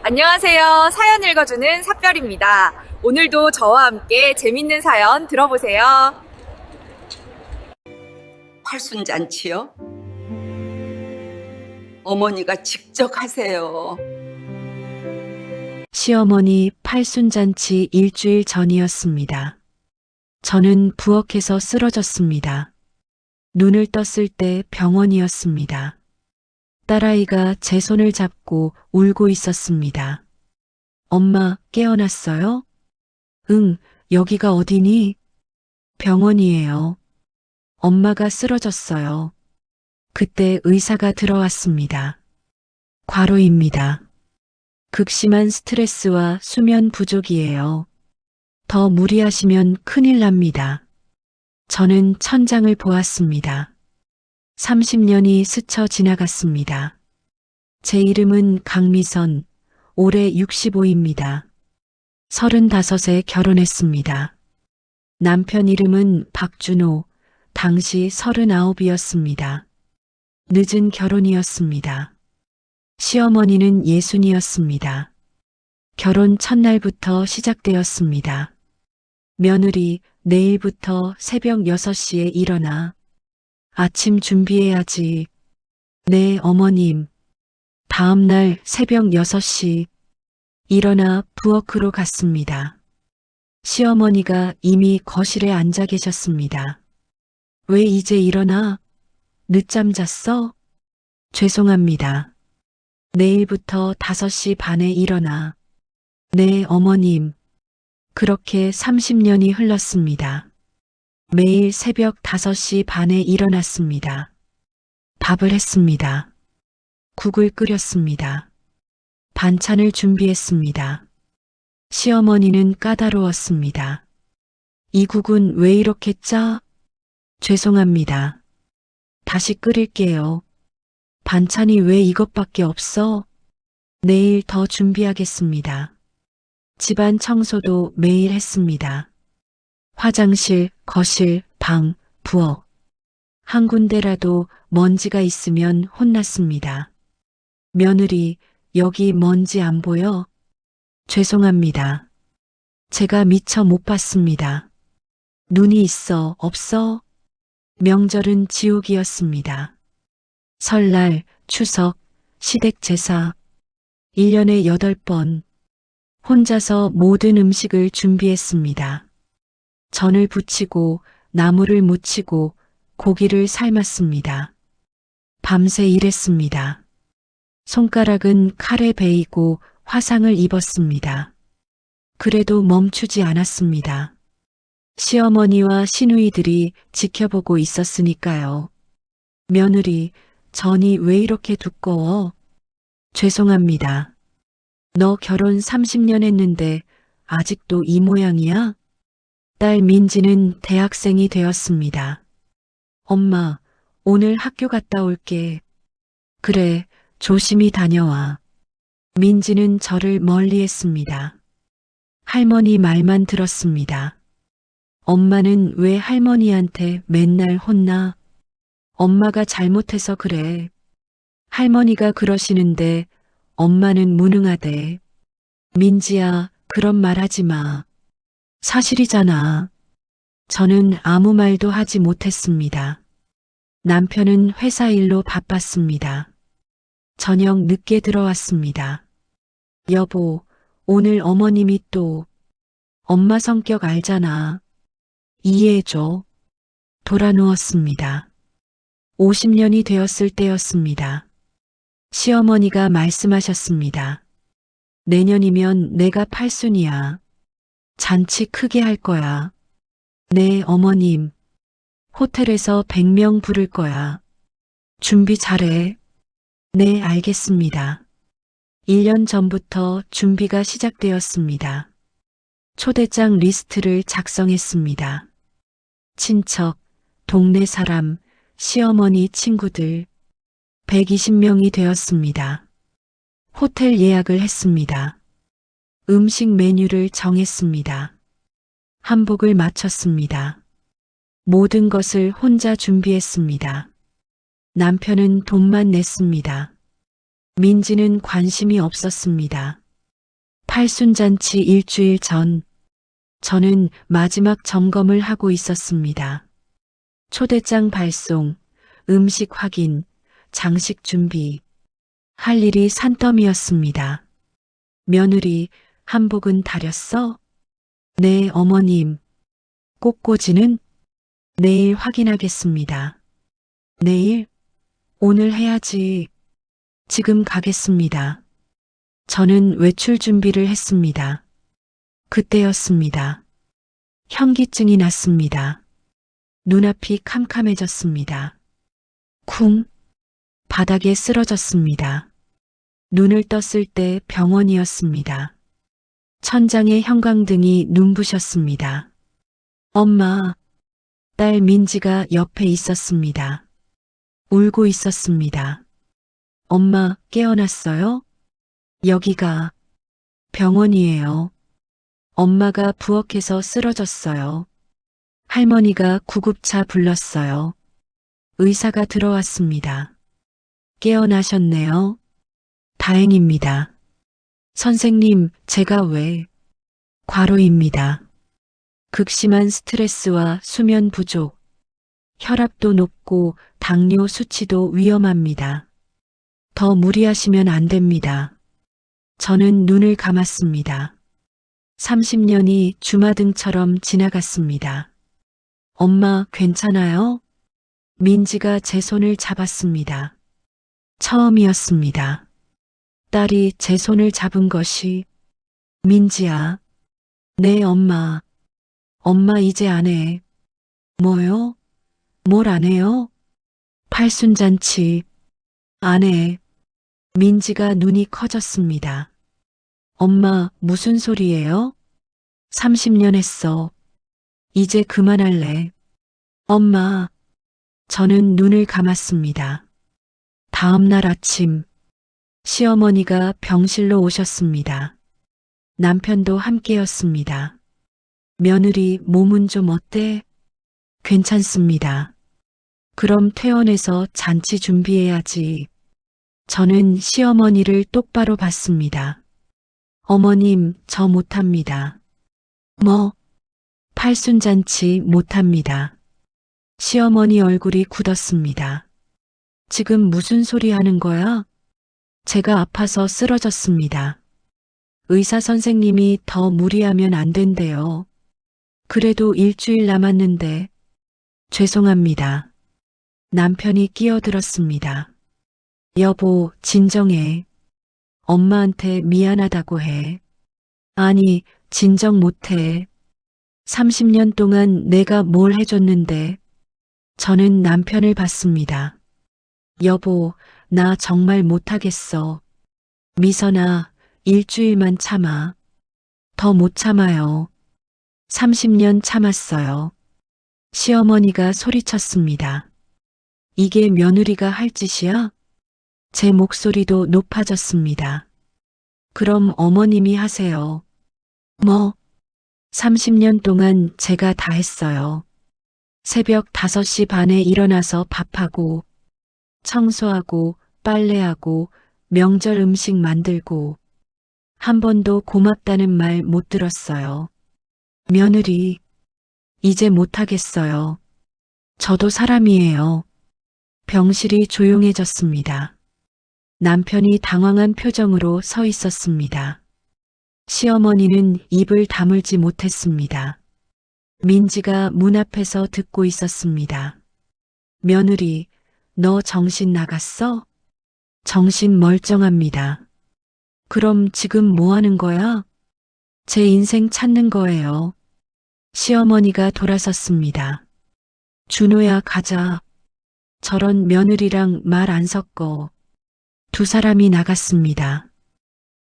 안녕하세요. 사연 읽어주는 삽별입니다. 오늘도 저와 함께 재밌는 사연 들어보세요. 팔순잔치요? 어머니가 직접 하세요. 시어머니 팔순잔치 일주일 전이었습니다. 저는 부엌에서 쓰러졌습니다. 눈을 떴을 때 병원이었습니다. 딸아이가 제 손을 잡고 울고 있었습니다. 엄마, 깨어났어요? 응, 여기가 어디니? 병원이에요. 엄마가 쓰러졌어요. 그때 의사가 들어왔습니다. 과로입니다. 극심한 스트레스와 수면 부족이에요. 더 무리하시면 큰일 납니다. 저는 천장을 보았습니다. 30년이 스쳐 지나갔습니다. 제 이름은 강미선, 올해 65입니다. 35에 결혼했습니다. 남편 이름은 박준호, 당시 39이었습니다. 늦은 결혼이었습니다. 시어머니는 예순이었습니다. 결혼 첫날부터 시작되었습니다. 며느리, 내일부터 새벽 6시에 일어나 아침 준비해야지. 네, 어머님. 다음 날 새벽 6시 일어나 부엌으로 갔습니다. 시어머니가 이미 거실에 앉아 계셨습니다. 왜 이제 일어나? 늦잠 잤어? 죄송합니다. 내일부터 5시 반에 일어나. 네, 어머님. 그렇게 30년이 흘렀습니다. 매일 새벽 5시 반에 일어났습니다. 밥을 했습니다. 국을 끓였습니다. 반찬을 준비했습니다. 시어머니는 까다로웠습니다. 이 국은 왜 이렇게 짜? 죄송합니다. 다시 끓일게요. 반찬이 왜 이것밖에 없어? 내일 더 준비하겠습니다. 집안 청소도 매일 했습니다. 화장실, 거실, 방, 부엌. 한 군데라도 먼지가 있으면 혼났습니다. 며느리, 여기 먼지 안 보여? 죄송합니다. 제가 미처 못 봤습니다. 눈이 있어, 없어? 명절은 지옥이었습니다. 설날, 추석, 시댁 제사, 1년에 8번. 혼자서 모든 음식을 준비했습니다. 전을 부치고 나물을 무치고 고기를 삶았습니다. 밤새 일했습니다. 손가락은 칼에 베이고 화상을 입었습니다. 그래도 멈추지 않았습니다. 시어머니와 시누이들이 지켜보고 있었으니까요. 며느리, 전이 왜 이렇게 두꺼워? 죄송합니다. 너 결혼 30년 했는데 아직도 이 모양이야? 딸 민지는 대학생이 되었습니다. 엄마, 오늘 학교 갔다 올게. 그래, 조심히 다녀와. 민지는 저를 멀리했습니다. 할머니 말만 들었습니다. 엄마는 왜 할머니한테 맨날 혼나? 엄마가 잘못해서 그래. 할머니가 그러시는데 엄마는 무능하대. 민지야, 그런 말 하지 마. 사실이잖아. 저는 아무 말도 하지 못했습니다. 남편은 회사 일로 바빴습니다. 저녁 늦게 들어왔습니다. 여보, 오늘 어머님이 또 엄마 성격 알잖아. 이해해줘. 돌아 누웠습니다. 50년이 되었을 때였습니다. 시어머니가 말씀하셨습니다. 내년이면 내가 팔순이야. 잔치 크게 할 거야. 네, 어머님. 호텔에서 100명 부를 거야. 준비 잘해. 네, 알겠습니다. 1년 전부터 준비가 시작되었습니다. 초대장 리스트를 작성했습니다. 친척, 동네 사람, 시어머니 친구들 120명이 되었습니다. 호텔 예약을 했습니다. 음식 메뉴를 정했습니다. 한복을 맞췄습니다. 모든 것을 혼자 준비했습니다. 남편은 돈만 냈습니다. 민지는 관심이 없었습니다. 팔순잔치 일주일 전, 저는 마지막 점검을 하고 있었습니다. 초대장 발송, 음식 확인, 장식 준비. 할 일이 산더미였습니다. 며느리, 한복은 다렸어? 네, 어머님. 꽃꽂이는? 내일 확인하겠습니다. 내일? 오늘 해야지. 지금 가겠습니다. 저는 외출 준비를 했습니다. 그때였습니다. 현기증이 났습니다. 눈앞이 캄캄해졌습니다. 쿵. 바닥에 쓰러졌습니다. 눈을 떴을 때 병원이었습니다. 천장에 형광등이 눈부셨습니다. 엄마, 딸 민지가 옆에 있었습니다. 울고 있었습니다. 엄마, 깨어났어요? 여기가 병원이에요. 엄마가 부엌에서 쓰러졌어요. 할머니가 구급차 불렀어요. 의사가 들어왔습니다. 깨어나셨네요. 다행입니다. 선생님, 제가 왜? 과로입니다. 극심한 스트레스와 수면 부족, 혈압도 높고 당뇨 수치도 위험합니다. 더 무리하시면 안 됩니다. 저는 눈을 감았습니다. 30년이 주마등처럼 지나갔습니다. 엄마, 괜찮아요? 민지가 제 손을 잡았습니다. 처음이었습니다. 딸이 제 손을 잡은 것이. 민지야. 네, 엄마. 엄마 이제 안 해. 뭐요? 뭘 안 해요? 팔순잔치. 안 해. 민지가 눈이 커졌습니다. 엄마, 무슨 소리예요? 30년 했어. 이제 그만할래. 엄마. 저는 눈을 감았습니다. 다음 날 아침, 시어머니가 병실로 오셨습니다. 남편도 함께였습니다. 며느리, 몸은 좀 어때? 괜찮습니다. 그럼 퇴원해서 잔치 준비해야지. 저는 시어머니를 똑바로 봤습니다. 어머님, 저 못합니다. 뭐? 팔순잔치 못합니다. 시어머니 얼굴이 굳었습니다. 지금 무슨 소리 하는 거야? 제가 아파서 쓰러졌습니다. 의사 선생님이 더 무리하면 안 된대요. 그래도 일주일 남았는데. 죄송합니다. 남편이 끼어들었습니다. 여보, 진정해. 엄마한테 미안하다고 해. 아니, 진정 못해. 30년 동안 내가 뭘 해줬는데. 저는 남편을 봤습니다. 여보, 나 정말 못하겠어. 미선아, 일주일만 참아. 더 못 참아요. 30년 참았어요. 시어머니가 소리쳤습니다. 이게 며느리가 할 짓이야? 제 목소리도 높아졌습니다. 그럼 어머님이 하세요. 뭐? 30년 동안 제가 다 했어요. 새벽 5시 반에 일어나서 밥하고, 청소하고, 빨래하고, 명절 음식 만들고, 한 번도 고맙다는 말 못 들었어요. 며느리, 이제 못하겠어요. 저도 사람이에요. 병실이 조용해졌습니다. 남편이 당황한 표정으로 서 있었습니다. 시어머니는 입을 다물지 못했습니다. 민지가 문 앞에서 듣고 있었습니다. 며느리, 너 정신 나갔어? 정신 멀쩡합니다. 그럼 지금 뭐 하는 거야? 제 인생 찾는 거예요. 시어머니가 돌아섰습니다. 준호야, 가자. 저런 며느리랑 말 안 섞어. 두 사람이 나갔습니다.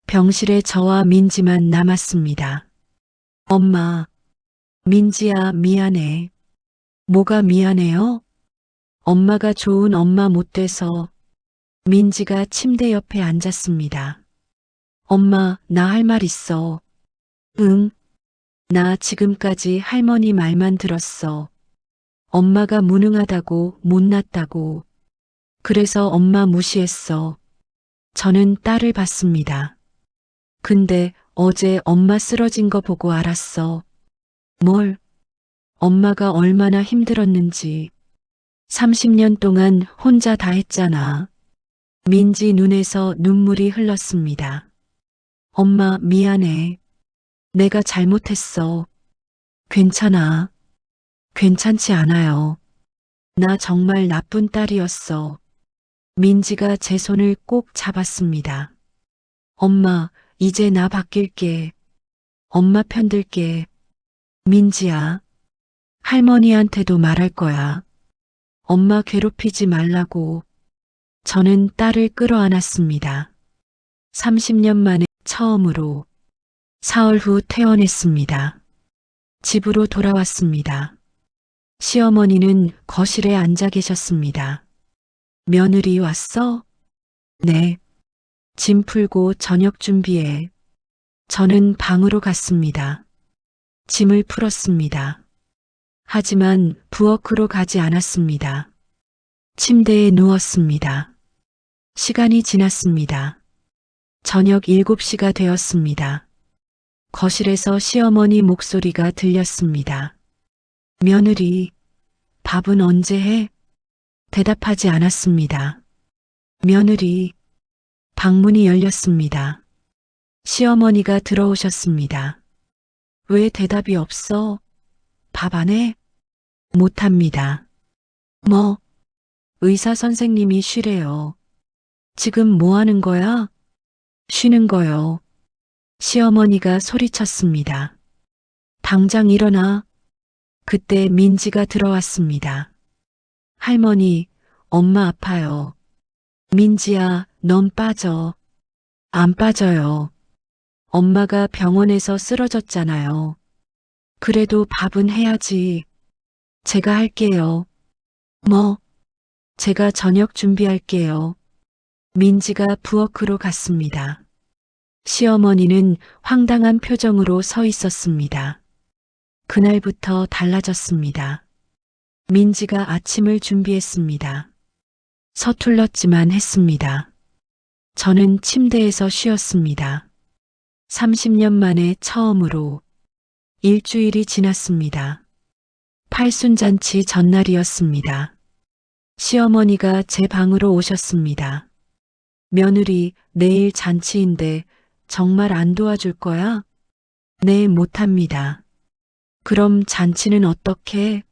병실에 저와 민지만 남았습니다. 엄마, 민지야, 미안해. 뭐가 미안해요? 엄마가 좋은 엄마 못 돼서. 민지가 침대 옆에 앉았습니다. 엄마, 나 할 말 있어. 응. 나 지금까지 할머니 말만 들었어. 엄마가 무능하다고, 못났다고. 그래서 엄마 무시했어. 저는 딸을 봤습니다. 근데 어제 엄마 쓰러진 거 보고 알았어. 뭘? 엄마가 얼마나 힘들었는지. 30년 동안 혼자 다 했잖아. 민지 눈에서 눈물이 흘렀습니다. 엄마, 미안해. 내가 잘못했어. 괜찮아. 괜찮지 않아요. 나 정말 나쁜 딸이었어. 민지가 제 손을 꼭 잡았습니다. 엄마, 이제 나 바뀔게. 엄마 편들게. 민지야. 할머니한테도 말할 거야. 엄마 괴롭히지 말라고. 저는 딸을 끌어안았습니다. 30년 만에 처음으로 사흘 후 퇴원했습니다. 집으로 돌아왔습니다. 시어머니는 거실에 앉아 계셨습니다. 며느리 왔어? 네. 짐 풀고 저녁 준비해. 저는 방으로 갔습니다. 짐을 풀었습니다. 하지만 부엌으로 가지 않았습니다. 침대에 누웠습니다. 시간이 지났습니다. 저녁 7시가 되었습니다. 거실에서 시어머니 목소리가 들렸습니다. 며느리, 밥은 언제 해? 대답하지 않았습니다. 며느리, 방문이 열렸습니다. 시어머니가 들어오셨습니다. 왜 대답이 없어? 밥 안 해? 못합니다. 뭐? 의사 선생님이 쉬래요. 지금 뭐 하는 거야? 쉬는 거요. 시어머니가 소리쳤습니다. 당장 일어나. 그때 민지가 들어왔습니다. 할머니, 엄마 아파요. 민지야, 넌 빠져. 안 빠져요. 엄마가 병원에서 쓰러졌잖아요. 그래도 밥은 해야지. 제가 할게요. 뭐? 제가 저녁 준비할게요. 민지가 부엌으로 갔습니다. 시어머니는 황당한 표정으로 서 있었습니다. 그날부터 달라졌습니다. 민지가 아침을 준비했습니다. 서툴렀지만 했습니다. 저는 침대에서 쉬었습니다. 30년 만에 처음으로 일주일이 지났습니다. 팔순잔치 전날이었습니다. 시어머니가 제 방으로 오셨습니다. 며느리, 내일 잔치인데 정말 안 도와줄 거야? 네, 못합니다. 그럼 잔치는 어떻게?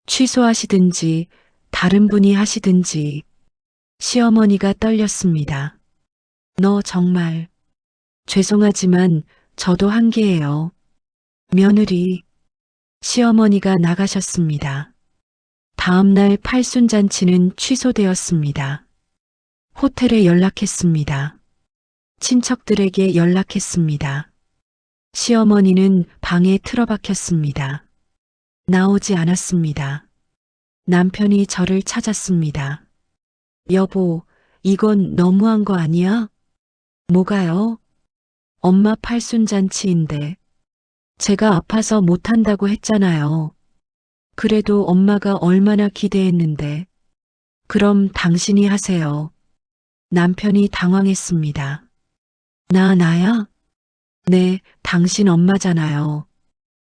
취소하시든지 다른 분이 하시든지. 시어머니가 떨렸습니다. 너 정말. 죄송하지만 저도 한계예요. 며느리. 시어머니가 나가셨습니다. 다음날 팔순잔치는 취소되었습니다. 호텔에 연락했습니다. 친척들에게 연락했습니다. 시어머니는 방에 틀어박혔습니다. 나오지 않았습니다. 남편이 저를 찾았습니다. 여보, 이건 너무한 거 아니야? 뭐가요? 엄마 팔순잔치인데. 제가 아파서 못한다고 했잖아요. 그래도 엄마가 얼마나 기대했는데. 그럼 당신이 하세요. 남편이 당황했습니다. 나야? 네, 당신 엄마잖아요.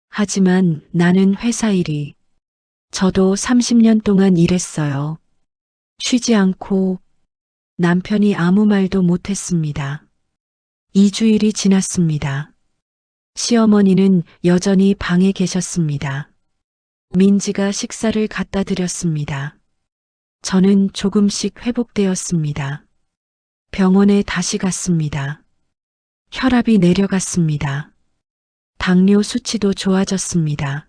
하지만 나는 회사 일이. 저도 30년 동안 일했어요. 쉬지 않고. 남편이 아무 말도 못했습니다. 2주일이 지났습니다. 시어머니는 여전히 방에 계셨습니다. 민지가 식사를 갖다 드렸습니다. 저는 조금씩 회복되었습니다. 병원에 다시 갔습니다. 혈압이 내려갔습니다. 당뇨 수치도 좋아졌습니다.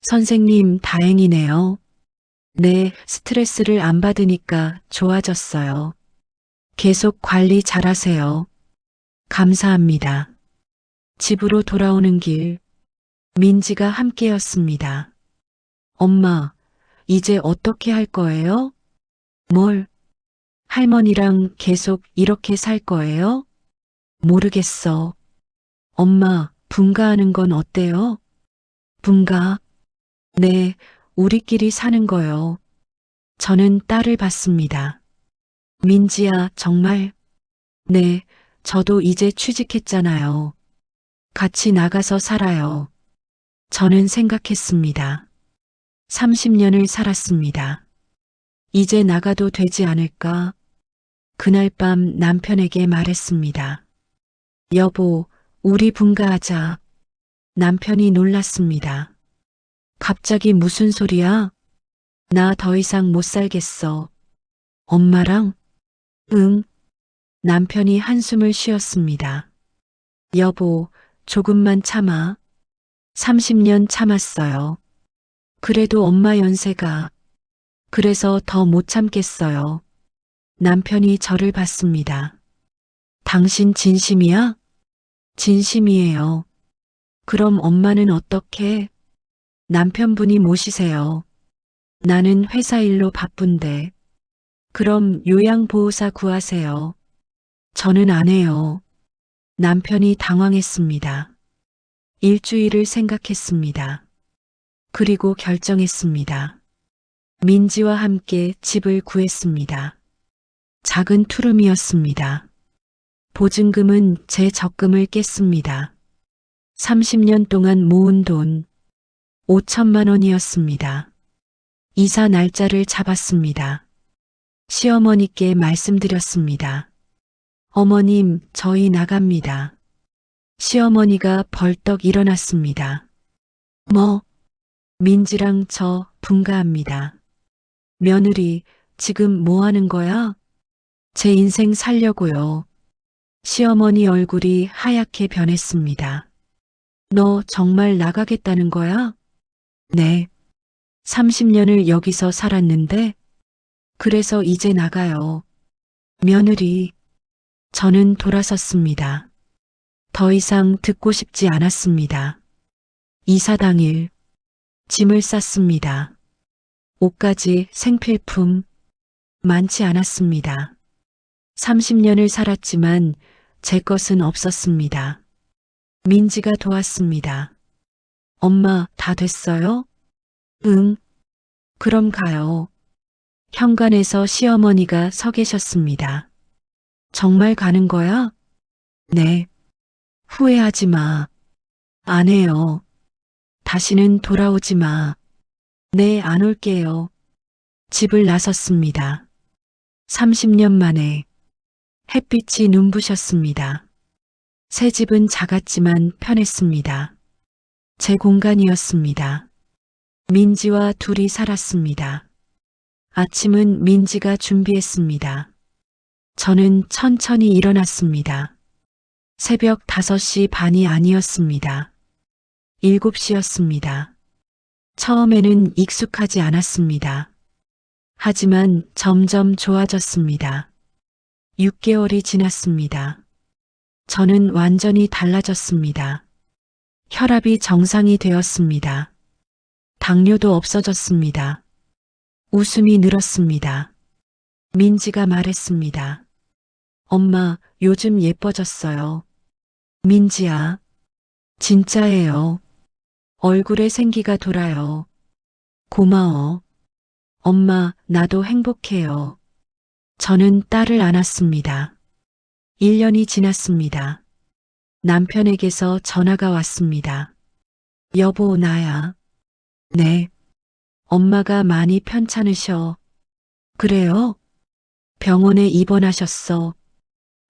선생님, 다행이네요. 네, 스트레스를 안 받으니까 좋아졌어요. 계속 관리 잘하세요. 감사합니다. 집으로 돌아오는 길, 민지가 함께였습니다. 엄마, 이제 어떻게 할 거예요? 뭘? 할머니랑 계속 이렇게 살 거예요? 모르겠어. 엄마, 분가하는 건 어때요? 분가? 네, 우리끼리 사는 거요. 저는 딸을 봤습니다. 민지야, 정말? 네, 저도 이제 취직했잖아요. 같이 나가서 살아요. 저는 생각했습니다. 30년을 살았습니다. 이제 나가도 되지 않을까? 그날 밤 남편에게 말했습니다. 여보, 우리 분가하자. 남편이 놀랐습니다. 갑자기 무슨 소리야? 나 더 이상 못 살겠어. 엄마랑? 응. 남편이 한숨을 쉬었습니다. 여보, 조금만 참아. 30년 참았어요. 그래도 엄마 연세가. 그래서 더 못 참겠어요. 남편이 저를 봤습니다. 당신 진심이야? 진심이에요. 그럼 엄마는 어떻게? 남편분이 모시세요. 나는 회사 일로 바쁜데. 그럼 요양보호사 구하세요. 저는 안 해요. 남편이 당황했습니다. 일주일을 생각했습니다. 그리고 결정했습니다. 민지와 함께 집을 구했습니다. 작은 투룸이었습니다. 보증금은 제 적금을 깼습니다. 30년 동안 모은 돈 5천만 원이었습니다. 이사 날짜를 잡았습니다. 시어머니께 말씀드렸습니다. 어머님, 저희 나갑니다. 시어머니가 벌떡 일어났습니다. 뭐? 민지랑 저 분가합니다. 며느리, 지금 뭐 하는 거야? 제 인생 살려고요. 시어머니 얼굴이 하얗게 변했습니다. 너 정말 나가겠다는 거야? 네. 30년을 여기서 살았는데, 그래서 이제 나가요. 며느리, 저는 돌아섰습니다. 더 이상 듣고 싶지 않았습니다. 이사 당일, 짐을 쌌습니다. 옷까지 생필품, 많지 않았습니다. 30년을 살았지만 제 것은 없었습니다. 민지가 도왔습니다. 엄마, 다 됐어요? 응. 그럼 가요. 현관에서 시어머니가 서 계셨습니다. 정말 가는 거야? 네. 후회하지 마. 안 해요. 다시는 돌아오지 마. 네, 안 올게요. 집을 나섰습니다. 30년 만에 햇빛이 눈부셨습니다. 새 집은 작았지만 편했습니다. 제 공간이었습니다. 민지와 둘이 살았습니다. 아침은 민지가 준비했습니다. 저는 천천히 일어났습니다. 새벽 5시 반이 아니었습니다. 7시였습니다. 처음에는 익숙하지 않았습니다. 하지만 점점 좋아졌습니다. 6개월이 지났습니다. 저는 완전히 달라졌습니다. 혈압이 정상이 되었습니다. 당뇨도 없어졌습니다. 웃음이 늘었습니다. 민지가 말했습니다. 엄마, 요즘 예뻐졌어요. 민지야, 진짜예요. 얼굴에 생기가 돌아요. 고마워. 엄마, 나도 행복해요. 저는 딸을 안았습니다. 1년이 지났습니다. 남편에게서 전화가 왔습니다. 여보, 나야. 네. 엄마가 많이 편찮으셔. 그래요? 병원에 입원하셨어.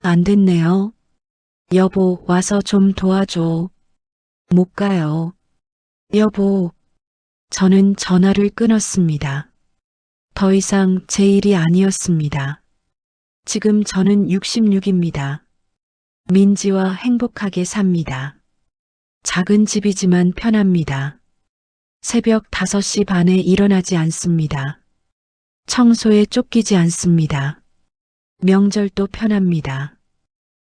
안 됐네요. 여보, 와서 좀 도와줘. 못 가요. 여보, 저는 전화를 끊었습니다. 더 이상 제 일이 아니었습니다. 지금 저는 66입니다. 민지와 행복하게 삽니다. 작은 집이지만 편합니다. 새벽 5시 반에 일어나지 않습니다. 청소에 쫓기지 않습니다. 명절도 편합니다.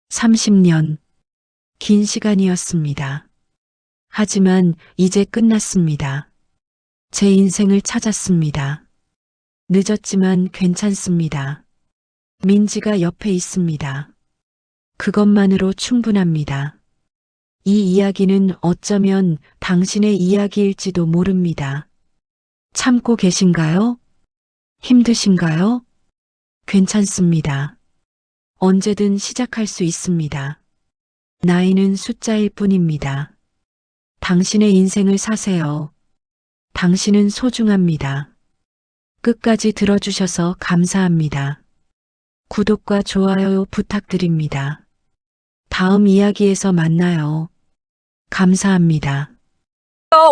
30년, 긴 시간이었습니다. 하지만 이제 끝났습니다. 제 인생을 찾았습니다. 늦었지만 괜찮습니다. 민지가 옆에 있습니다. 그것만으로 충분합니다. 이 이야기는 어쩌면 당신의 이야기일지도 모릅니다. 참고 계신가요? 힘드신가요? 괜찮습니다. 언제든 시작할 수 있습니다. 나이는 숫자일 뿐입니다. 당신의 인생을 사세요. 당신은 소중합니다. 끝까지 들어주셔서 감사합니다. 구독과 좋아요 부탁드립니다. 다음 이야기에서 만나요. 감사합니다.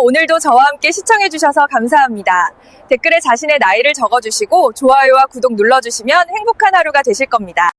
오늘도 저와 함께 시청해주셔서 감사합니다. 댓글에 자신의 나이를 적어주시고 좋아요와 구독 눌러주시면 행복한 하루가 되실 겁니다.